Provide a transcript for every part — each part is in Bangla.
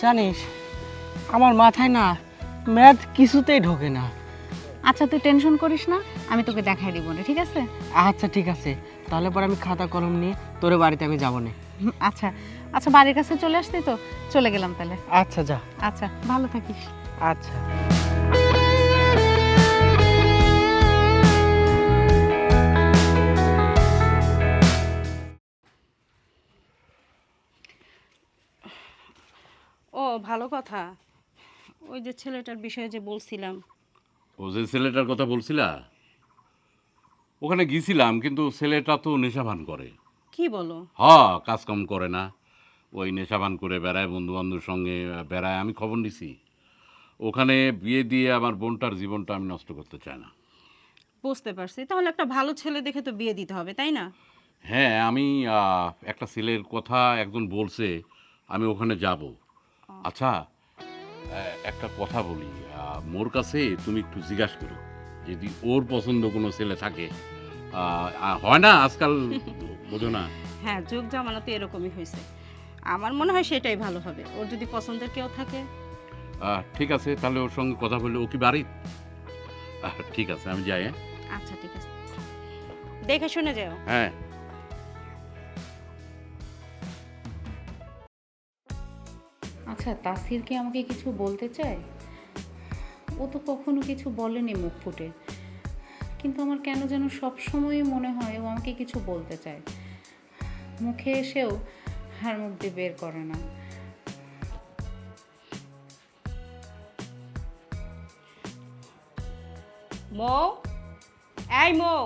জানিস আমার মাথায় না ম্যাথ কিছুতেই ঢোকে না। আচ্ছা তুই টেনশন করিস না, আমি তোকে দেখাই দিব না, ঠিক আছে? আচ্ছা ঠিক আছে, তাহলে পরে আমি খাতা কলম নিয়ে তোর বাড়িতে আমি যাবো না। আচ্ছা আচ্ছা, বাড়ির কাছে চলে আসতি তো, চলে গেলাম তাহলে। আচ্ছা যা। আচ্ছা, ভালো থাকিস। আচ্ছা। ও ভালো কথা, ওই যে ছেলেটার বিষয়ে যে বলছিলাম। ও যে ছেলেটার কথা বলছিলা, ওখানে গিয়েছিলাম, কিন্তু ছেলেটা তো নেশাভান করে। কি বলো? কাজকাম করে না, ওই নেশাভান করে বেড়ায়, বন্ধুবান্ধবের সঙ্গে বেড়ায়। আমি খবর নিছি, ওখানে বিয়ে দিয়ে আমার বোনটার জীবনটা আমি নষ্ট করতে চাই না। বুঝতে পারছি, তাহলে একটা ভালো ছেলে দেখে তো বিয়ে দিতে হবে, তাই না? হ্যাঁ, আমি একটা ছেলের কথা একজন বলছে, আমি ওখানে যাব। আচ্ছা, একটা কথা বলি, মোর কাছে তুমি একটু জিজ্ঞাসা করো, যদি ওর পছন্দ কোনো ছেলে থাকে। হয় না আজকাল, বোঝো না? হ্যাঁ, যুগ জামানা তো এরকমই হয়েছে। আমার মনে হয় সেটাই ভালো হবে, ওর যদি পছন্দের কেউ থাকে। ঠিক আছে, তাহলে ওর সঙ্গে কথা বললে। ও কি বাড়ি? ঠিক আছে, আমি যাই। হ্যাঁ আচ্ছা ঠিক আছে, দেখে শুনে যাও। হ্যাঁ। আচ্ছা, তাসির কি আমাকে কিছু বলতে চায়? ও তো কখনো কিছু বলেনি মুখ ফুটে, কিন্তু আমার কেন যেন সবসময়ই মনে হয় ও আমাকে কিছু বলতে চায়, মুখে এসেও আর মুখ দিয়ে বের করে না। মৌ, এই মৌ।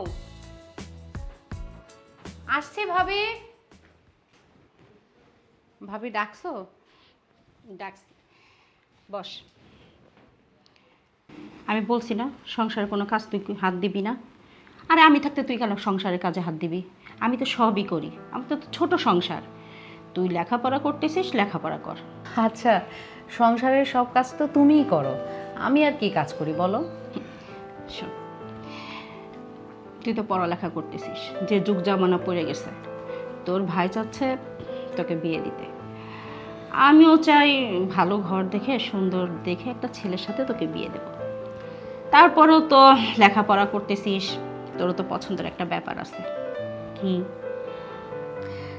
আসছি ভাবি। ভাবি ডাকছো? ডাকছি, বস। আমি বলছি না সংসারের কোনো কাজ তুই হাত দিবি না। আরে আমি থাকতে তুই কেন সংসারের কাজে হাত দিবি? আমি তো সবই করি, আমি তো ছোট সংসার। তুই লেখাপড়া করতেছিস, লেখাপড়া কর। আচ্ছা, সংসারের সব কাজ তো তুমিই করো, আমি আর কি কাজ করি বলো? শোন, তুই তো পড়ালেখা করতেছিস, যে যুগ জামানা পড়ে গেছে। তোর ভাই চাচ্ছে তোকে বিয়ে দিতে, আমিও চাই ভালো ঘর দেখে, সুন্দর দেখে একটা ছেলের সাথে তোকে বিয়ে দেব। তারপরেও তো লেখাপড়া করতেছিস, তোরও তো পছন্দের একটা ব্যাপার আছে। কি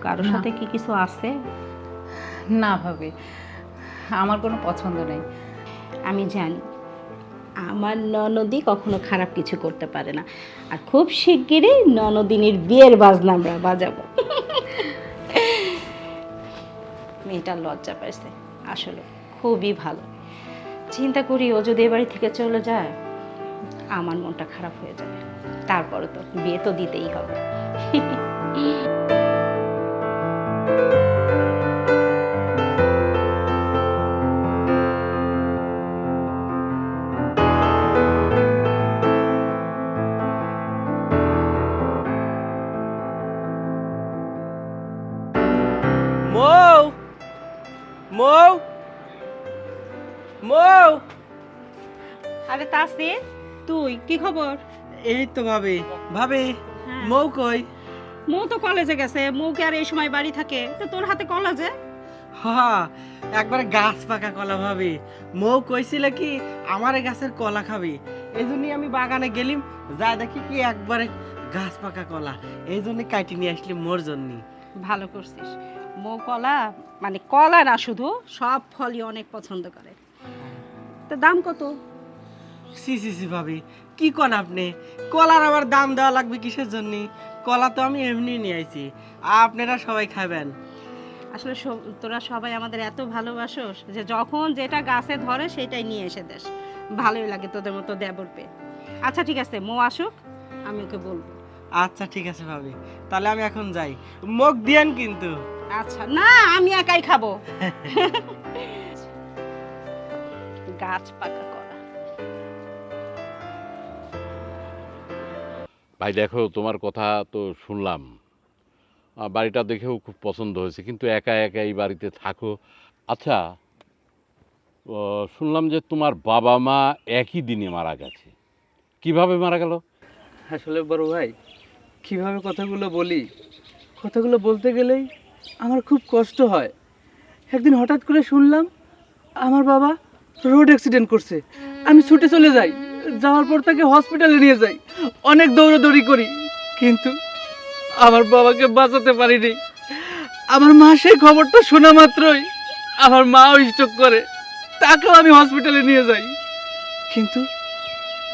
কারোর না। সাথে কি কিছু আছে? না ভাবি, আমার কোনো পছন্দ নেই। আমি জানি আমার ননদি কখনো খারাপ কিছু করতে পারে না, আর খুব শিগগিরই ননদিনীর বিয়ের বাজনা আমরা বাজাবো। মেয়েটা লজ্জা পাইছে, আসলে খুবই ভালো। চিন্তা করি ও যদি এ বাড়ি থেকে চলে যায়, আমার মনটা খারাপ হয়ে যাবে। তারপরে তো বিয়ে তো দিতেই হবে। মৌ, মৌ, মৌ। আরে তাসির, তুই কি খবর? এই তো ভাবি। ভাবি, হ্যাঁ। মৌ কই? মৌ তো কলেজে গেছে। মৌ কি আর এই সময় বাড়ি থাকে? তো তোর হাতে কলেজে। হ্যাঁ, একবারে গাছ পাকা কলা ভাবি। মৌ কইছিল কি আমার গাছের কলা খাবি, এই জন্যই আমি বাগানে গেলিম, যা দেখি কি একবারে গাছ পাকা কলা, এই জন্য কাটি নিয়ে আসলি মোর জন্য। ভালো করছিস। মৌ কলা, মানে কলা না শুধু, সব ফলই অনেক পছন্দ করে। তো দাম কত? সি সি সি ভাবি, কি কোন আপনি? কলার আবার দাম দেওয়া লাগবে কিসের জন্য? কলা তো আমি এমনি নিয়ে আইছি, আপনারা সবাই খাবেন। আসলে তোরা সবাই আমাদের এত ভালোবাসোস যে যখন যেটা গাছে ধরে সেটাই নিয়ে এসে দেস। ভালোই লাগে তোদের মতো দেবর পেয়ে। আচ্ছা ঠিক আছে, মৌ আসুক, আমি ওকে বলবো। আচ্ছা ঠিক আছে ভাবি, তাহলে আমি এখন যাই, মুখ দিয়েন কিন্তু। আচ্ছা না, আমি একাই খাবো। গাছ পাকা কলা। ভাই দেখো, তোমার কথা তো শুনলাম, বাড়িটা দেখেও খুব পছন্দ হয়েছে, কিন্তু একা একা এই বাড়িতে থাকো। আচ্ছা, শুনলাম যে তোমার বাবা মা একই দিনে মারা গেছে। কিভাবে মারা গেল? আসলে বড় ভাই, কিভাবে কথাগুলো বলি, কথাগুলো বলতে গেলেই আমার খুব কষ্ট হয়। একদিন হঠাৎ করে শুনলাম আমার বাবা রোড অ্যাক্সিডেন্ট করছে। আমি ছুটে চলে যাই, যাওয়ার পর তাকে হসপিটালে নিয়ে যাই, অনেক দৌড়াদৌড়ি করি, কিন্তু আমার বাবাকে বাঁচাতে পারিনি। আমার মা সেই খবরটা শোনা মাত্রই আমার মাও স্ট্রোক করে, তাকেও আমি হসপিটালে নিয়ে যাই, কিন্তু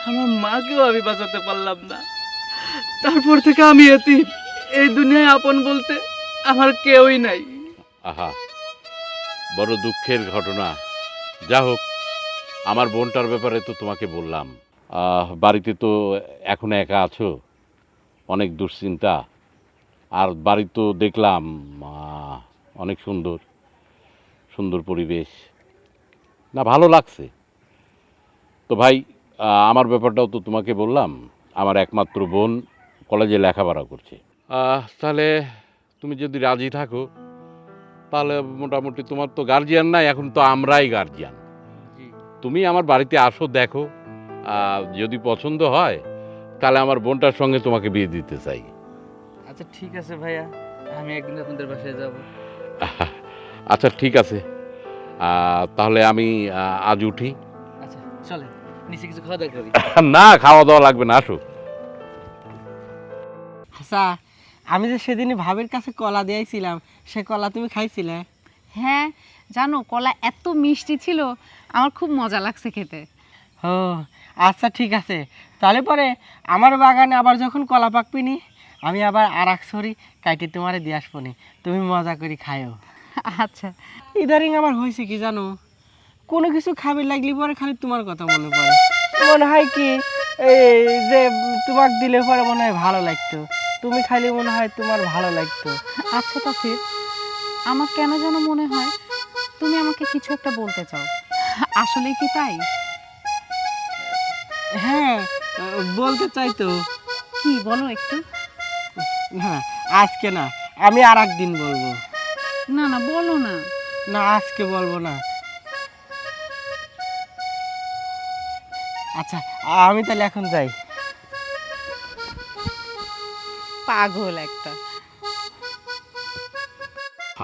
আমার মাকেও আমি বাঁচাতে পারলাম না। তারপর থেকে আমি এতিম, এই দুনিয়ায় আপন বলতে আমার কেউই নাই। আহা, বড় দুঃখের ঘটনা। যা হোক, আমার বোনটার ব্যাপারে তো তোমাকে বললাম। বাড়িতে তো এখন একা আছো, অনেক দুশ্চিন্তা। আর বাড়ি তো দেখলাম অনেক সুন্দর সুন্দর পরিবেশ, না ভালো লাগছে। তো ভাই, আমার ব্যাপারটাও তো তোমাকে বললাম। আমার একমাত্র বোন কলেজে লেখাপড়া করছে। তাহলে তুমি যদি রাজি থাকো, তাহলে মোটামুটি তোমার তো গার্জিয়ান নাই, এখন তো আমরাই গার্জিয়ান। তুমি আমার বাড়িতে আসো, দেখো, যদি পছন্দ হয় তাহলে আমার বোনটার সঙ্গে তোমাকে বিয়ে দিতে চাই। আচ্ছা ঠিক আছে ভাইয়া, আমি একদিন আপনাদের বাসায় যাব। আচ্ছা ঠিক আছে, তাহলে আমি আজ উঠি। আচ্ছা চলেন, নিচে কিছু খাওয়া দাওয়া করি। না, খাওয়া দাওয়া লাগবে না, আসো। আচ্ছা, আমি যে সেদিনই ভাবির কাছে কলা দিয়েছিলাম, সে কলা তুমি খাইছিলে? হ্যাঁ, জানো কলা এত মিষ্টি ছিল, আমার খুব মজা লাগছে খেতে। ও আচ্ছা ঠিক আছে, তাহলে পরে আমার বাগানে আবার যখন কলা পাকবিনি, আমি আবার আর এক ছড়ি কাইটে তোমারে দিয়ে আসবনি, তুমি মজা করে খাইও। আচ্ছা। ইদারিং আমার হয়েছে কি জানো, কোনো কিছু খাবি লাগলি পরে খালি তোমার কথা মনে পড়ে। মনে হয় কি এই যে তোমাকে দিলে পরে মনে হয় ভালো লাগতো, তুমি খাইলে মনে হয় তোমার ভালো লাগতো। আচ্ছা তাসির, আমার কেন যেন মনে হয় তুমি আমাকে কিছু একটা বলতে চাও, আসলে কি তাই? হ্যাঁ, বলতে চাই তো। কি বলো একটু। না আজকে না, আমি আর একদিন বলবো। না না, বলো না। না আজকে বলবো না। আচ্ছা আমি তাহলে এখন যাই। পাগল একটা।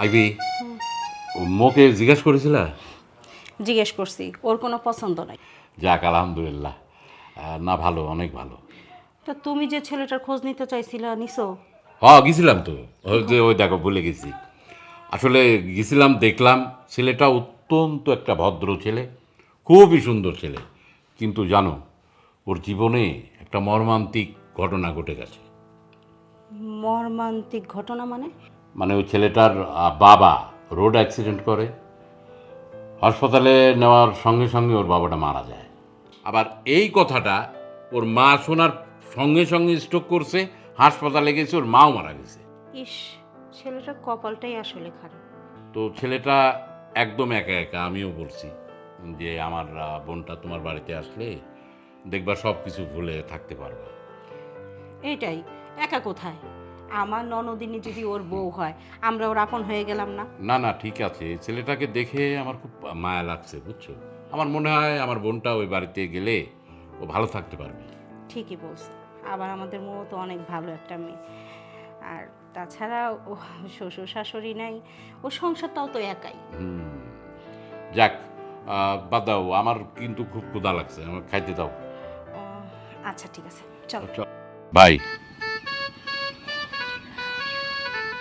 আইবি, মোকে জিজ্ঞেস করেছিলা? জিজ্ঞেস করছি, ওর কোনো পছন্দ নাই। যাক, আলহামদুলিল্লাহ। না, ভালো, অনেক ভালো। তা তুমি যে ছেলেটার খোঁজ নিতে চাইছিলা, নিছো? গেছিলাম তো, ওই দেখো ভুলে গেছি। আসলে গেছিলাম, দেখলাম ছেলেটা অত্যন্ত একটা ভদ্র ছেলে, খুবই সুন্দর ছেলে। কিন্তু জানো, ওর জীবনে একটা মর্মান্তিক ঘটনা ঘটে গেছে। মর্মান্তিক ঘটনা মানে? মানে ওই ছেলেটার বাবা রোড অ্যাক্সিডেন্ট করে, হাসপাতালে নেওয়ার সঙ্গে সঙ্গে ওর বাবাটা মারা যায়। আবার এই কথাটা ওর মা শোনার সঙ্গে সঙ্গে স্ট্রোক করছে, হাসপাতালে গেছে, ওর মাও মারা গেছে। ইস, ছেলেটার কপালটাই আসলে খারাপ। তো ছেলেটা একদম একা একা। আমিও বলছি যে আমার বোনটা তোমার বাড়িতে আসলে দেখবা সব কিছু ভুলে থাকতে পারবা। এইটাই, একা কোথায়? আমার ননদিনী যদি ওর বউ হয়, আমরা ওর আপন হয়ে গেলাম না? না না, ঠিক আছে, ছেলেটাকে দেখে আমার খুব মায়া লাগছে, বুঝছো। আমার মনে হয় আমার বোনটা ওই বাড়িতে গেলে ও ভালো থাকতে পারবে। ঠিকই বলছে, আবার আমাদের মৌ তো অনেক ভালো একটা মেয়ে। আর তাছাড়া ও শ্বশুর শাশুড়ি নাই, ও সংসারটাও তো একাই। যাক, বাদ দাও, আমার কিন্তু খুব ক্ষুধা লাগছে, আমার খাইতে দাও। ও, আচ্ছা ঠিক আছে, চলো। ভাই,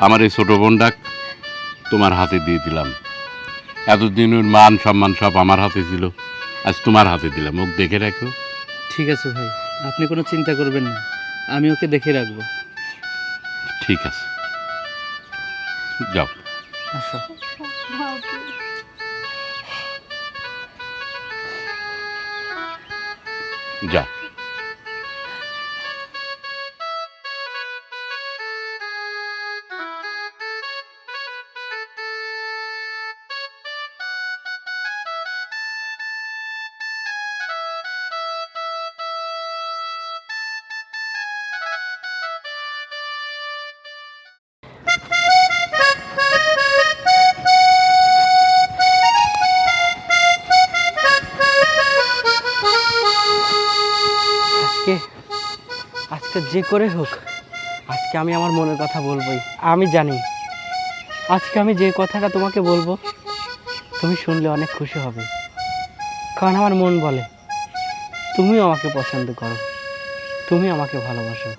আমার এই ছোট বোনটা তোমার হাতে দিয়ে দিলাম। এতদিন ওর মান সম্মান সব আমার হাতে ছিল, আজ তোমার হাতে দিলাম, মুখ দেখে রাখো। ঠিক আছে ভাই, আপনি কোনো চিন্তা করবেন না, আমি ওকে দেখে রাখবো। ঠিক আছে, যাও। আসো। যা। আজকে আজকে যে করে হোক, আজকে আমি আমার মনের কথা বলবোই। আমি জানি আজকে আমি যে কথাটা তোমাকে বলবো, তুমি শুনলে অনেক খুশি হবে, কারণ আমার মন বলে তুমিও আমাকে পছন্দ করো, তুমি আমাকে ভালোবাসো।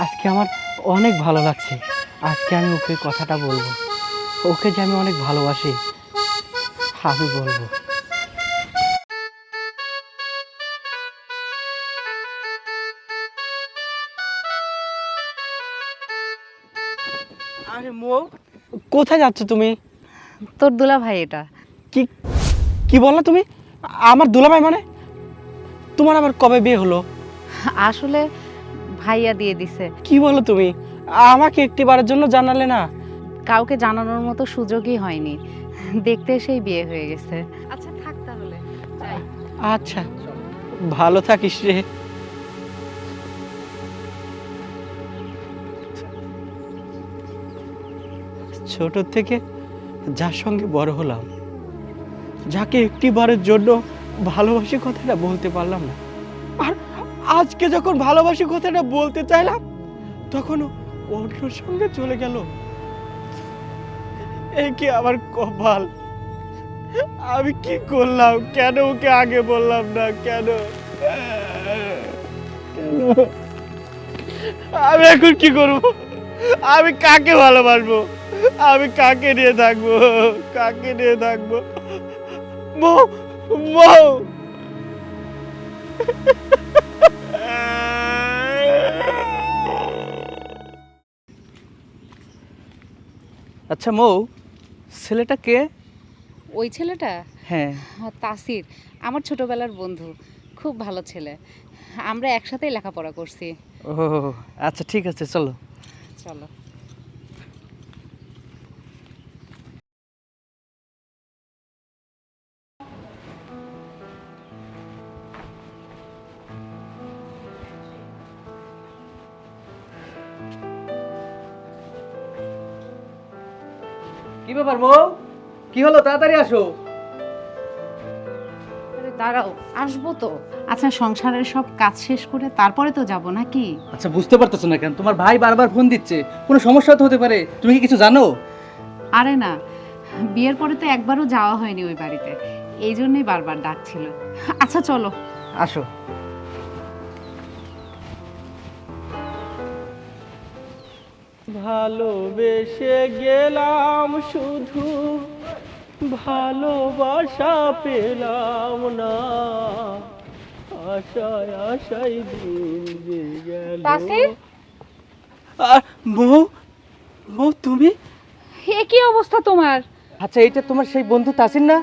আজকে আমার অনেক ভালো লাগছে। আজকে আমি ওকে কথাটা বলবো, ওকে যে আমি অনেক ভালোবাসি আমি বলবো। আরে মৌ, কোথায় যাচ্ছ তুমি? তোর দুলা ভাই এটা। কি কি বললা তুমি? আমার দুলাভাই মানে? তোমার আবার কবে বিয়ে হলো? আসলে ভাইয়া দিয়ে দিছে। কি বলো তুমি? আমাকে একটিবারের জন্য জানালে না? কাউকে জানানোর মতো সুযোগই হয়নি, দেখতে এসেই বিয়ে হয়ে গেছে। আচ্ছা থাক তাহলে, যাই। আচ্ছা, ভালো থাকিস রে। ছোট থেকে যার সঙ্গে বড় হলাম, যাকে একটিবারের জন্য ভালোবাসি কথাটা বলতে পারলাম না, আর আজকে যখন ভালোবাসি কথাটা বলতে চাইলাম তখন অন্য সঙ্গে চলে গেল। এই কি আমার কপাল! আমি কি করলাম? কেন ওকে আগে বললাম না? কেন? আমি এখন কি করব? আমি কাকে ভালোবাসবো? আমি কাকে নিয়ে থাকবো? কাকে নিয়ে থাকবো? মৌ, মৌ! আচ্ছা মৌ, ছেলেটা কে? ওই ছেলেটা হ্যাঁ। তাসির, আমার ছোটবেলার বন্ধু, খুব ভালো ছেলে। আমরা একসাথেই লেখাপড়া করছি। ও আচ্ছা, ঠিক আছে, চলো। চলো। কি ব্যাপার মৌ, কি হলো? তাড়াতাড়ি আসো। আরে দাঁড়াও, আসবো তো। আচ্ছা, সংসারের সব কাজ শেষ করে তারপরে তো যাব নাকি? আচ্ছা, বুঝতে পারতেছো না কেন? তোমার ভাই বারবার ফোন দিচ্ছে, কোনো সমস্যা তো হতে পারে। তুমি কি কিছু জানো? আরে না, বিয়ের পরে তো একবারও যাওয়া হয়নি ওই বাড়িতে, এই জন্যই বারবার ডাকছিল। আচ্ছা চলো। আসো। ভালোবেসে গেলাম শুধু, ভালোবাসা পেলাম না, আশায় আশায় দিন যে গেল। তাসির? মৌ, মৌ তুমি? এ কি অবস্থা তোমার? আচ্ছা, এইটা তোমার সেই বন্ধু তাসির না?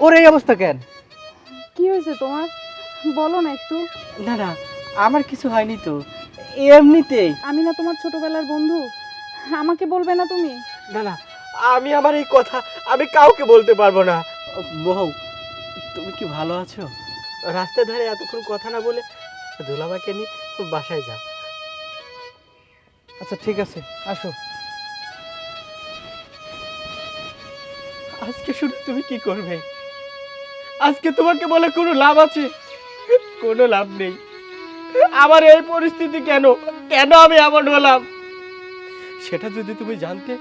ওর এই অবস্থা কেন? কি হয়েছে তোমার? বলো না একটু। না না, আমার কিছু হয়নি তো, এমনিতেই। আমি না তোমার ছোটবেলার বন্ধু, আমাকে বলবে না তুমি? না না, আমি আমার এই কথা আমি কাউকে বলতে পারবো না। মৌ, তুমি কি ভালো আছো? রাস্তার ধারে এতক্ষণ কথা না বলে দুলাভাইকে নিয়ে বাসায় যা। আচ্ছা ঠিক আছে, আসো। আজকে শুনে তুমি কি করবে? আজকে তোমাকে বলে কোনো লাভ আছে? কোনো লাভ নেই। আমার এই পরিস্থিতি কেন? কেন আমি এমন হলাম? সেটা যদি তুমি জানতে,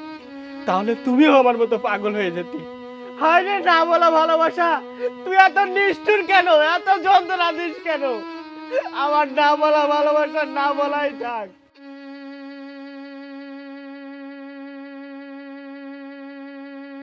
তাহলে তুমিও আমার মতো পাগল হয়ে যেতে। হায় রে, না বলা ভালোবাসা! তুই এত নিষ্ঠুর কেন? এত যন্ত্রণা দিস কেন? আমার না বলা ভালোবাসা না বলাই থাক।